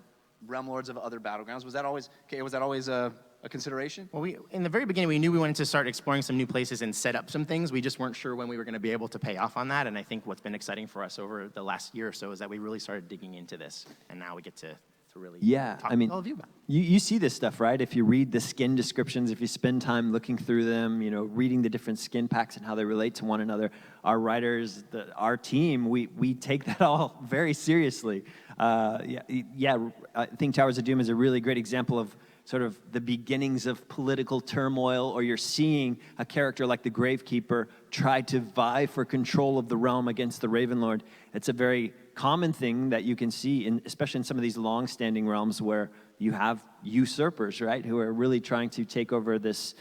Realm Lords of other battlegrounds. Was that always a consideration? Well, in the very beginning, we knew we wanted to start exploring some new places and set up some things. We just weren't sure when we were going to be able to pay off on that. And I think what's been exciting for us over the last year or so is that we really started digging into this, and now we get to really talk to all of you about it. You see this stuff, right? If you read the skin descriptions, if you spend time looking through them, reading the different skin packs and how they relate to one another, our writers, our team, we take that all very seriously. I think Towers of Doom is a really great example of sort of the beginnings of political turmoil, or you're seeing a character like the Gravekeeper try to vie for control of the realm against the Ravenlord. It's a very common thing that you can see, especially in some of these long-standing realms where you have usurpers, right, who are really trying to take over this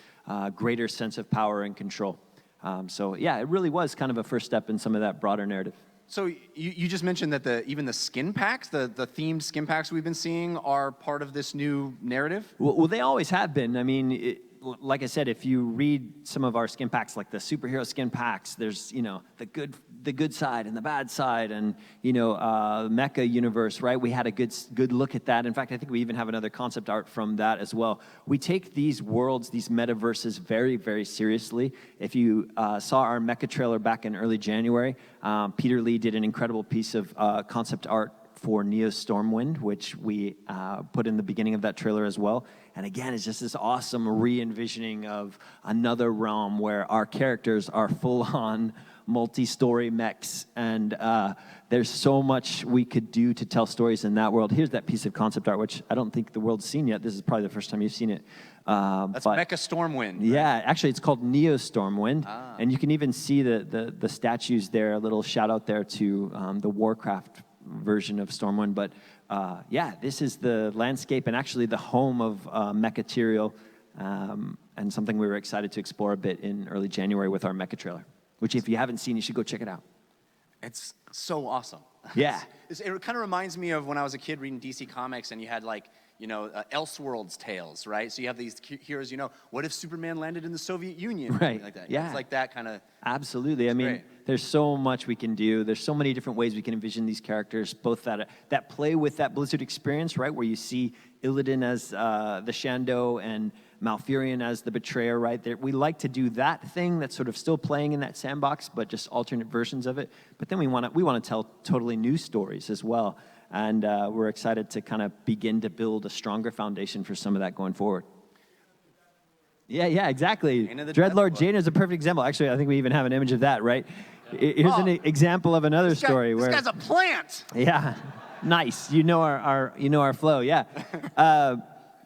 greater sense of power and control. It really was kind of a first step in some of that broader narrative. So you just mentioned that even the skin packs, the themed skin packs we've been seeing are part of this new narrative? Well, they always have been. I mean, like I said, if you read some of our skin packs, like the superhero skin packs, there's, the good side and the bad side, and, Mecha universe, right? We had a good look at that. In fact, I think we even have another concept art from that as well. We take these worlds, these metaverses very, very seriously. If you saw our Mecha trailer back in early January, Peter Lee did an incredible piece of concept art for Neo Stormwind, which we put in the beginning of that trailer as well. And again, it's just this awesome re-envisioning of another realm where our characters are full-on multi-story mechs, and there's so much we could do to tell stories in that world. Here's that piece of concept art, which I don't think the world's seen yet. This is probably the first time you've seen it. That's Mecha Stormwind. Right? Yeah, actually, it's called Neo Stormwind, and you can even see the statues there. A little shout out there to the Warcraft version of Stormwind, but this is the landscape and actually the home of Mechaterial, and something we were excited to explore a bit in early January with our Mecha trailer, which if you haven't seen, you should go check it out. It's so awesome. Yeah. It kind of reminds me of when I was a kid reading DC Comics, and you had Elseworlds tales, right? So you have these heroes, what if Superman landed in the Soviet Union? Or Right. something like that. Yeah. It's like that kind of. Absolutely. I mean, great. there's so much we can do. There's so many different ways we can envision these characters, both that play with that Blizzard experience, right, where you see Illidan as the Shando and Malfurion as the Betrayer, right? We like to do that thing that's sort of still playing in that sandbox, but just alternate versions of it. But then we want to tell totally new stories as well. And we're excited to kind of begin to build a stronger foundation for some of that going forward. Yeah, exactly. Dreadlord Jaina is a perfect example. Actually, I think we even have an image of that, right? Here's an example of another story where this guy's a plant. Yeah, nice. You know our flow. Yeah,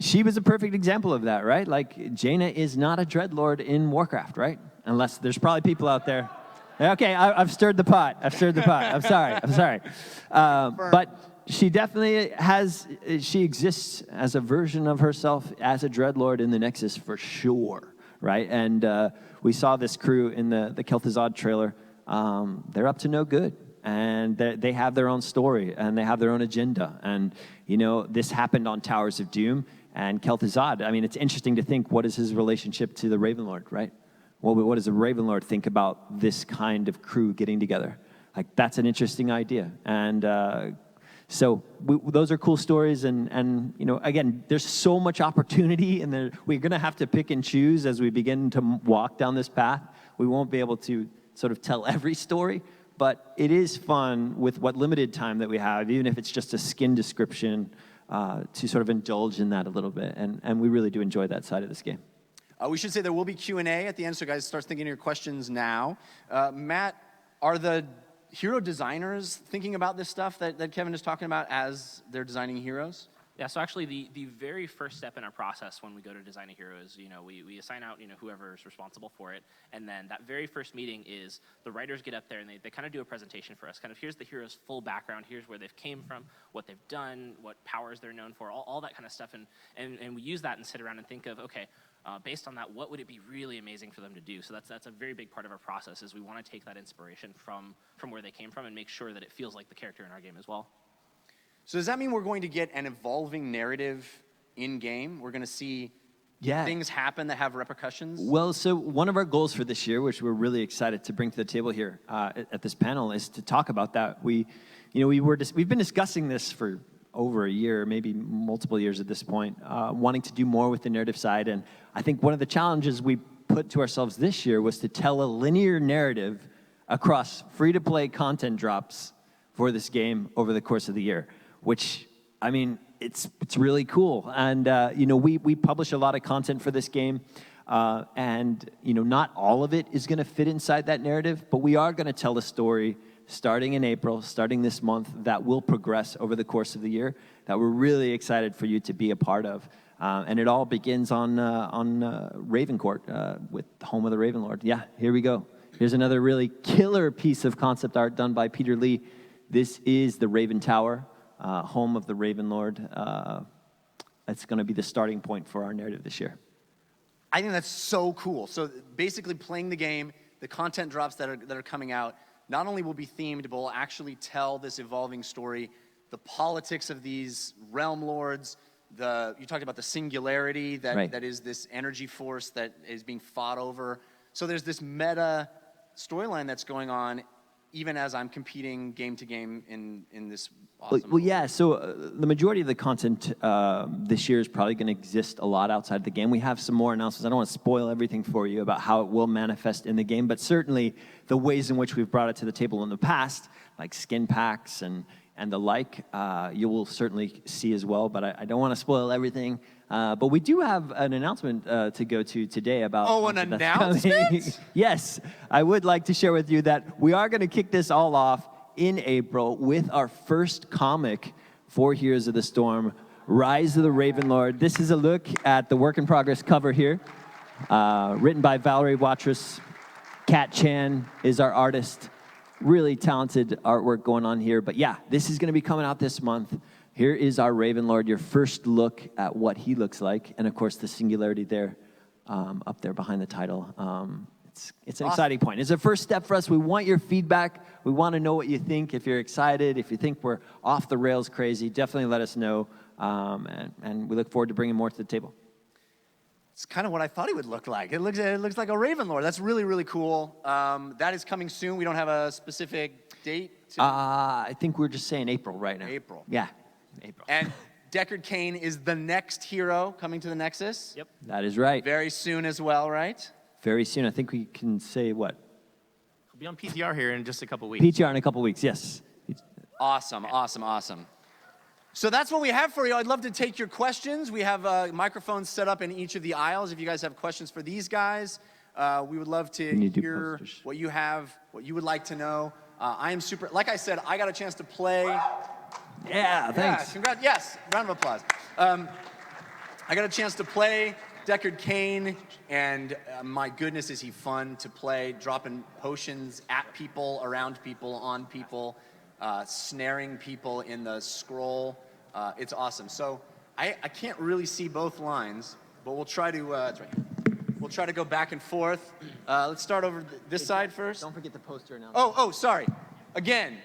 she was a perfect example of that, right? Like Jaina is not a Dreadlord in Warcraft, right? Unless there's probably people out there. Okay, I've stirred the pot. I'm sorry. But she definitely she exists as a version of herself as a Dreadlord in the Nexus for sure, right? And we saw this crew in the Kel'Thuzad trailer. They're up to no good, and they have their own story, and they have their own agenda. And, this happened on Towers of Doom, and Kel'Thuzad, I mean, it's interesting to think, what is his relationship to the Ravenlord, right? Well, what does the Ravenlord think about this kind of crew getting together? Like, that's an interesting idea. And so those are cool stories, and again, there's so much opportunity, and we're going to have to pick and choose as we begin to walk down this path. We won't be able to sort of tell every story, but it is fun with what limited time that we have, even if it's just a skin description, to sort of indulge in that a little bit, and we really do enjoy that side of this game. We should say there will be Q&A at the end, so guys, start thinking of your questions now. Matt, are the hero designers thinking about this stuff that Kevin is talking about as they're designing heroes? Yeah, so actually the very first step in our process when we go to design a hero is, we assign out, whoever's responsible for it. And then that very first meeting is the writers get up there and they kind of do a presentation for us. Kind of here's the hero's full background, here's where they've came from, what they've done, what powers they're known for, all that kind of stuff. And we use that and sit around and think of, okay, based on that, what would it be really amazing for them to do? So that's a very big part of our process is we want to take that inspiration from where they came from and make sure that it feels like the character in our game as well. So does that mean we're going to get an evolving narrative in-game? We're going to see things happen that have repercussions? Well, so one of our goals for this year, which we're really excited to bring to the table here at this panel, is to talk about that. We've been discussing this for over a year, maybe multiple years at this point, wanting to do more with the narrative side. And I think one of the challenges we put to ourselves this year was to tell a linear narrative across free-to-play content drops for this game over the course of the year, which, I mean, it's really cool. And, we publish a lot of content for this game, and, not all of it is going to fit inside that narrative, but we are going to tell a story starting in April, starting this month, that will progress over the course of the year, that we're really excited for you to be a part of. And it all begins on Ravencourt, with Home of the Ravenlord. Yeah, here we go. Here's another really killer piece of concept art done by Peter Lee. This is the Raven Tower, Home of the Ravenlord. That's going to be the starting point for our narrative this year. I think that's so cool. So basically playing the game, the content drops that are coming out, not only will be themed, but will actually tell this evolving story, the politics of these realm lords, you talked about the singularity that is this energy force that is being fought over. So there's this meta storyline that's going on, even as I'm competing game to game in this awesome. Well, yeah, so the majority of the content this year is probably going to exist a lot outside the game. We have some more announcements. I don't want to spoil everything for you about how it will manifest in the game, but certainly the ways in which we've brought it to the table in the past, like skin packs and the like, you will certainly see as well, but I don't want to spoil everything. But we do have an announcement to go to today about... Oh, an announcement? Yes, I would like to share with you that we are going to kick this all off in April with our first comic for Heroes of the Storm, Rise of the Ravenlord. This is a look at the work-in-progress cover here, written by Valerie Watrous. Kat Chan is our artist. Really talented artwork going on here. But yeah, this is going to be coming out this month. Here is our Ravenlord, your first look at what he looks like. And of course, the singularity there, up there behind the title. It's an exciting point. It's a first step for us. We want your feedback. We want to know what you think. If you're excited, if you think we're off the rails crazy, definitely let us know. and we look forward to bringing more to the table. It's kind of what I thought he would look like. It looks like a Raven Lord. That's really, really cool. That is coming soon. We don't have a specific date. I think we're just saying April right now. April. Yeah, April. And Deckard Cain is the next hero coming to the Nexus. Yep. That is right. Very soon as well, right? Very soon. I think we can say what? We'll be on PTR here in just a couple weeks. PTR in a couple weeks, yes. Awesome, awesome, awesome. So that's what we have for you. I'd love to take your questions. We have microphones set up in each of the aisles. If you guys have questions for these guys, we would love to hear what you have, what you would like to know. I am super, like I said, I got a chance to play. Yeah, thanks. Yeah, congrats. Yes, round of applause. I got a chance to play Deckard Cain, and my goodness, is he fun to play, dropping potions at people, around people, on people, snaring people in the scroll. It's awesome. So I can't really see both lines, but we'll try to, that's right. We'll try to go back and forth. Let's start over this side first. Don't forget the poster announcement. Oh, sorry. Again,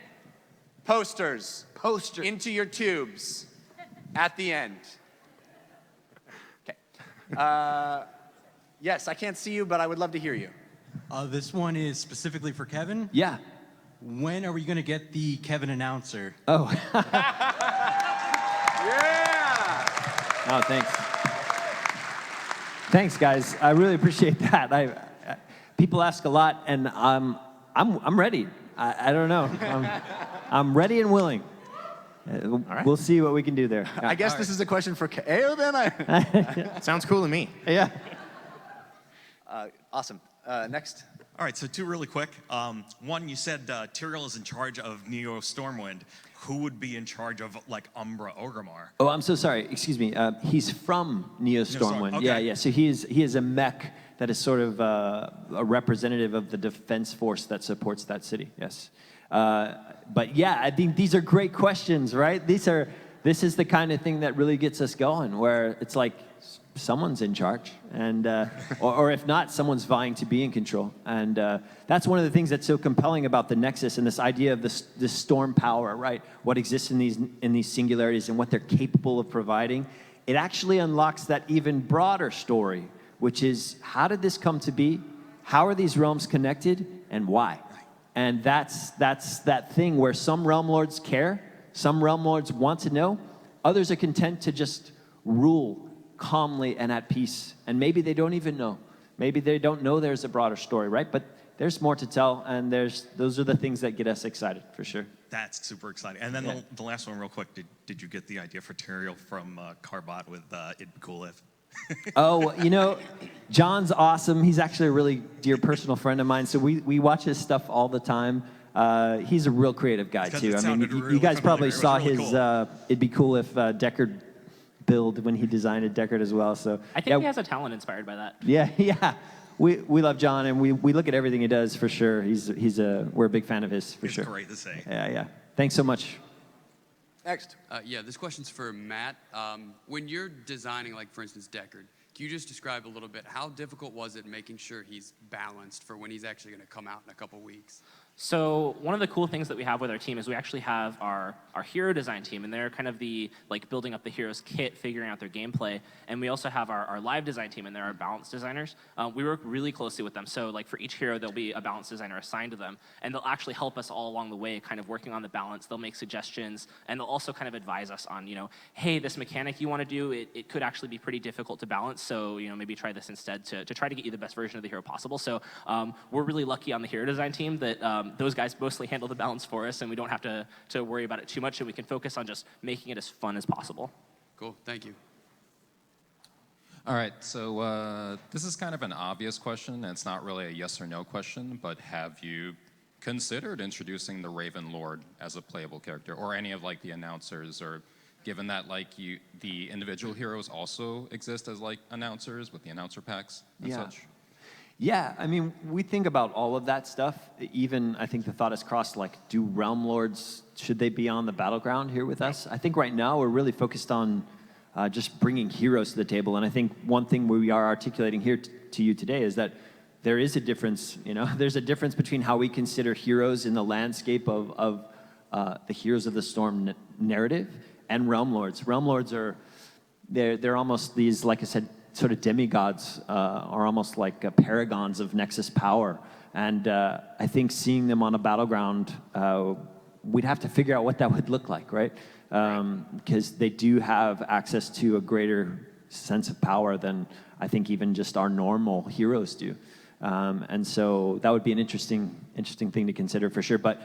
posters. Posters. Into your tubes at the end. Okay. Yes, I can't see you, but I would love to hear you. This one is specifically for Kevin. Yeah. When are we going to get the Kevin announcer? Oh. Yeah! Oh, thanks. Thanks, guys. I really appreciate that. People ask a lot, and I'm ready. I don't know. I'm ready and willing. right. We'll see what we can do there. I guess this is a question for KO then. Sounds cool to me. Yeah. Awesome. Next. All right, so two really quick. One, you said Tyrael is in charge of Neo Stormwind. Who would be in charge of, like, Umbra Orgrimmar? Oh, I'm so sorry. Excuse me. He's from Neo Stormwind. Okay. Yeah. So he is a mech that is sort of a representative of the defense force that supports that city. Yes. But yeah, I think these are great questions, right? This is the kind of thing that really gets us going, where it's like someone's in charge, and or if not, someone's vying to be in control. And that's one of the things that's so compelling about the Nexus and this idea of this storm power, right? What exists in these singularities and what they're capable of providing. It actually unlocks that even broader story, which is, how did this come to be? How are these realms connected, and why? And that's that thing where some realm lords care, some realm lords want to know, others are content to just rule calmly and at peace. And maybe they don't even know. Maybe they don't know there's a broader story, right? But there's more to tell, and those are the things that get us excited, for sure. That's super exciting. And then the last one real quick, did you get the idea for Tyrael from Carbot with It'd Be Cool If? Oh, John's awesome. He's actually a really dear personal friend of mine, so we watch his stuff all the time. He's a real creative guy, too. I mean, you guys probably saw really his cool. It'd Be Cool If Deckard build when he designed a Deckard as well. So I think he has a talent inspired by that. Yeah. We love John, and we look at everything he does, for sure. We're a big fan of his, for sure. It's great to say. Yeah. Thanks so much. Next. This question's for Matt. When you're designing, like, for instance, Deckard, can you just describe a little bit, how difficult was it making sure he's balanced for when he's actually going to come out in a couple weeks? So one of the cool things that we have with our team is we actually have our hero design team, and they're kind of the, like, building up the hero's kit, figuring out their gameplay. And we also have our live design team, and they're our balance designers. We work really closely with them. So, like, for each hero, there'll be a balance designer assigned to them, and they'll actually help us all along the way, kind of working on the balance. They'll make suggestions, and they'll also kind of advise us on, hey, this mechanic you want to do, it could actually be pretty difficult to balance, so, maybe try this instead to try to get you the best version of the hero possible. So we're really lucky on the hero design team that those guys mostly handle the balance for us, and we don't have to worry about it too much, and we can focus on just making it as fun as possible. Cool, thank you. All right, so this is kind of an obvious question, and it's not really a yes or no question, but have you considered introducing the Raven Lord as a playable character, or any of, like, the announcers, or given that, like, the individual heroes also exist as, like, announcers with the announcer packs and such? Yeah, I mean, we think about all of that stuff. Even, I think the thought has crossed, like, do Realm Lords, should they be on the battleground here with us? I think right now we're really focused on just bringing heroes to the table. And I think one thing we are articulating here to you today is that there is a difference, there's a difference between how we consider heroes in the landscape of the Heroes of the Storm narrative, and Realm Lords. Realm Lords they're almost these, like I said, sort of demigods, are almost like paragons of Nexus power. And I think seeing them on a battleground, we'd have to figure out what that would look like, right? Because they do have access to a greater sense of power than I think even just our normal heroes do. And so that would be an interesting thing to consider for sure. But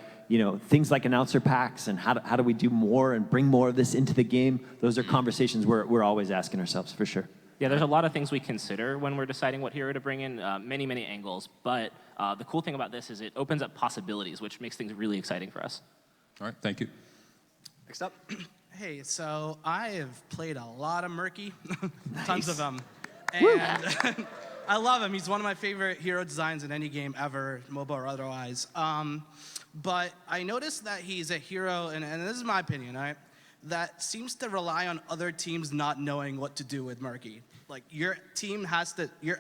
things like announcer packs and how do we do more and bring more of this into the game? Those are conversations we're always asking ourselves for sure. Yeah, there's a lot of things we consider when we're deciding what hero to bring in, many angles. But the cool thing about this is it opens up possibilities, which makes things really exciting for us. All right, thank you. Next up. Hey, so I have played a lot of Murky, tons of them, and I love him. He's one of my favorite hero designs in any game ever, MOBA or otherwise. But I noticed that he's a hero, and this is my opinion, all right, that seems to rely on other teams not knowing what to do with Murky. Like, your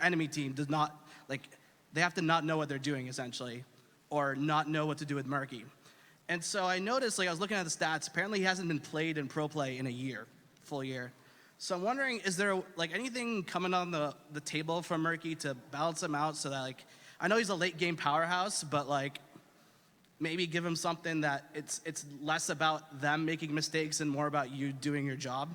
enemy team does not, they have to not know what they're doing, essentially, or not know what to do with Murky. And so I noticed, I was looking at the stats, apparently he hasn't been played in pro play in a year, full year. So I'm wondering, is there, anything coming on the table from Murky to balance him out so that, I know he's a late game powerhouse, but, maybe give him something that it's less about them making mistakes and more about you doing your job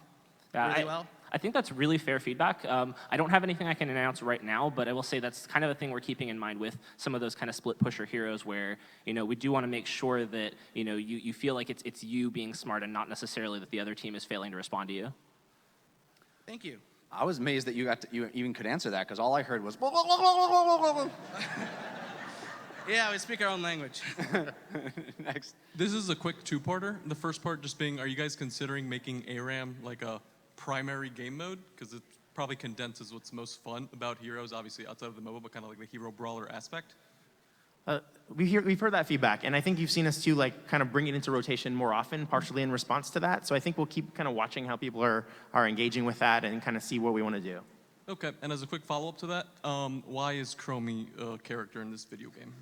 really well? I think that's really fair feedback. I don't have anything I can announce right now, but I will say that's kind of a thing we're keeping in mind with some of those kind of split pusher heroes where, we do want to make sure that, you feel like it's you being smart and not necessarily that the other team is failing to respond to you. Thank you. I was amazed that you even could answer that because all I heard was. Yeah, we speak our own language. Next. This is a quick two-parter. The first part just being, are you guys considering making ARAM like a primary game mode? Because it probably condenses what's most fun about heroes, obviously outside of the MOBA, but kind of like the hero brawler aspect. We've heard that feedback, and I think you've seen us too, kind of bring it into rotation more often, partially in response to that. So I think we'll keep kind of watching how people are engaging with that and kind of see what we want to do. Okay, and as a quick follow-up to that, why is Chromie a character in this video game?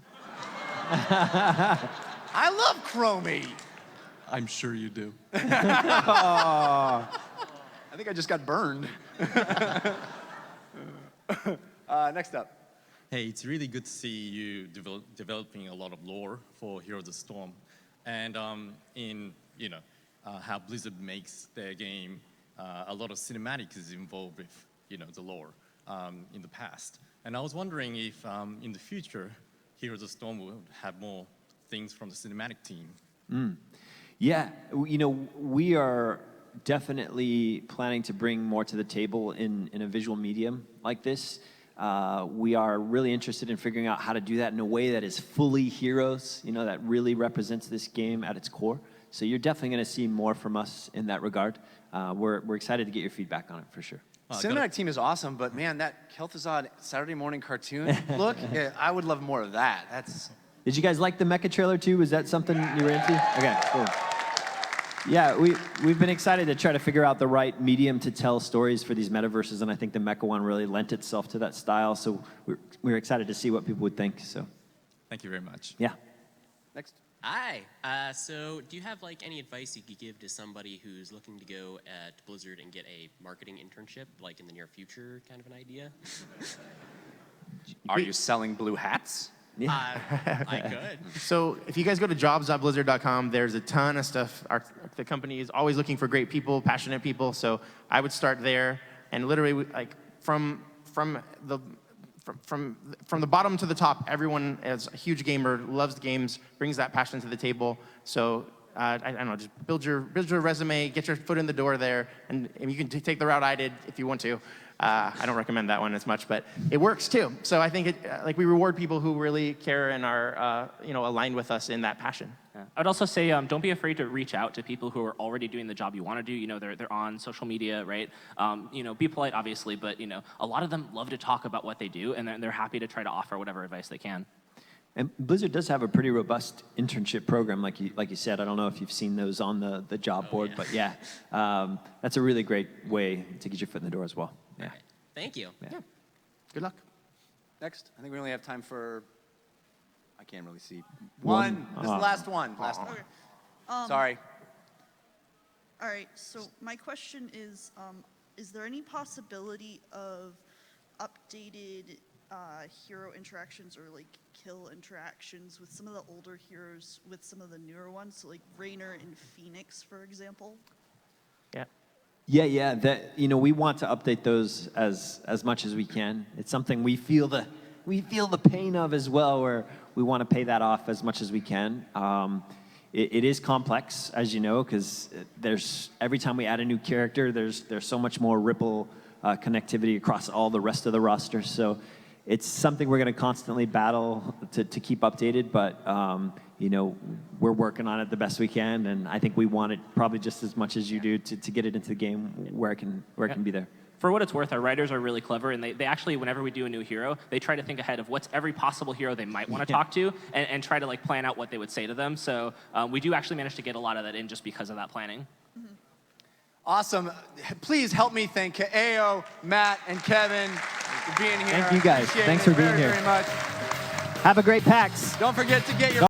I love Chromie. I'm sure you do. I think I just got burned. Next up. Hey, it's really good to see you developing a lot of lore for Heroes of Storm. And in, how Blizzard makes their game, a lot of cinematics is involved with, the lore in the past. And I was wondering if in the future, Heroes of Storm will have more things from the cinematic team. Yeah, we are definitely planning to bring more to the table in a visual medium like this. We are really interested in figuring out how to do that in a way that is fully Heroes, that really represents this game at its core. So you're definitely going to see more from us in that regard. We're excited to get your feedback on it for sure. Cinematic team is awesome, but man, that Kel'Thuzad Saturday morning cartoon look, I would love more of that. Did you guys like the Mecha trailer too? Was that something you were into? Okay, cool. Yeah, we've been excited to try to figure out the right medium to tell stories for these metaverses, and I think the Mecha one really lent itself to that style. So we're excited to see what people would think. So, thank you very much. Yeah. Next. Hi. So do you have any advice you could give to somebody who's looking to go at Blizzard and get a marketing internship, in the near future, kind of an idea? Are you selling blue hats? I could. So if you guys go to jobs.blizzard.com, there's a ton of stuff. The company is always looking for great people, passionate people. So I would start there, and literally, from the bottom to the top, everyone is a huge gamer, loves the games, brings that passion to the table. So I don't know, just build your resume, get your foot in the door there, and you can take the route I did if you want to. I don't recommend that one as much, but it works too. So I think we reward people who really care and are aligned with us in that passion. Yeah. I'd also say don't be afraid to reach out to people who are already doing the job you want to do. They're on social media, right? Be polite, obviously, but a lot of them love to talk about what they do, and they're happy to try to offer whatever advice they can. And Blizzard does have a pretty robust internship program, like you said. I don't know if you've seen those on the job board, but yeah, that's a really great way to get your foot in the door as well. Yeah. Right. Thank you. Yeah. Good luck. Next. I think we only have time for, I can't really see. One. This is the last one. Okay. Sorry. All right, so my question is there any possibility of updated hero interactions or like kill interactions with some of the older heroes with some of the newer ones? So like Raynor and Phoenix, for example? Yeah. That we want to update those as much as we can. It's something we feel the pain of as well, where we want to pay that off as much as we can. It is complex, as you know, because every time we add a new character, there's so much more ripple connectivity across all the rest of the roster. So it's something we're going to constantly battle to keep updated. But we're working on it the best we can, and I think we want it probably just as much as you do to get it into the game where it can be there. For what it's worth, our writers are really clever, and they actually, whenever we do a new hero, they try to think ahead of what's every possible hero they might want to talk to, and try to like plan out what they would say to them. So we do actually manage to get a lot of that in just because of that planning. Awesome. Please help me thank Ao, Matt, and Kevin for being here. Thank you guys. Appreciate Thanks it for being very, here. very much. Have a great PAX. Don't forget to get your